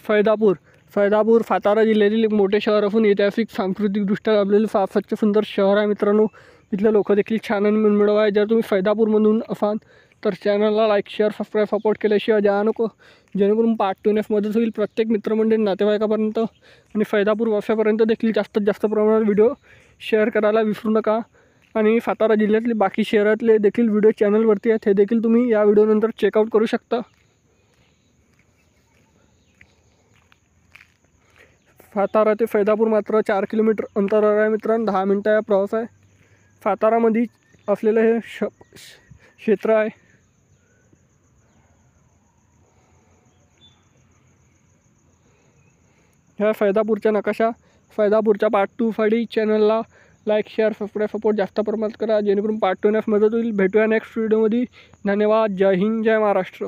फैदापूर सातारा जिल्ह्यातील एक मोठे शहर असून ऐतिहासिक सांस्कृतिकदृष्ट्या लाभलेले स्वच्छ सुंदर शहर आहे मित्रांनो। इथले लोक देखील छान आणि मनमिळाऊ आहे। जर तुम्ही फैदापूरमधून असाल तर चॅनलला लाईक शेअर सबस्क्राईब सपोर्ट केल्याशिवाय जाऊ नको, जेणेकरून पार्ट 2 नेस मदत होईल प्रत्येक मित्रमंडळी नातेवाईकापर्यंत आणि फैदापूर वाफ्यापर्यंत देखील जास्तीत जास्त प्रमाणात व्हिडिओ शेअर करायला विसरू नका। आणि सातारा जिल्ह्यातले बाकी शहरातले देखील व्हिडिओ चॅनलवरती आहेत, हे देखील तुम्ही या व्हिडिओनंतर चेकआउट करू शकता। सातारा ते फैदापूर मात्र 4 किलोमीटर अंतरावर आहे मित्रांनो, 10 मिनटं या प्रवास आहे। सातारामध्ये असलेलं हे क्षेत्र आहे। ह्या फैदापूरच्या नकाशा, फैदापूरच्या पार्ट 2 साठी चॅनलला लाईक शेअर सबस्क्राईब सपोर्ट जास्त प्रमाणात करा, जेणेकरून पार्ट 2 नेस मदत होईल। भेटूया नेक्स्ट व्हिडिओमध्ये। धन्यवाद। जय हिंद, जय महाराष्ट्र।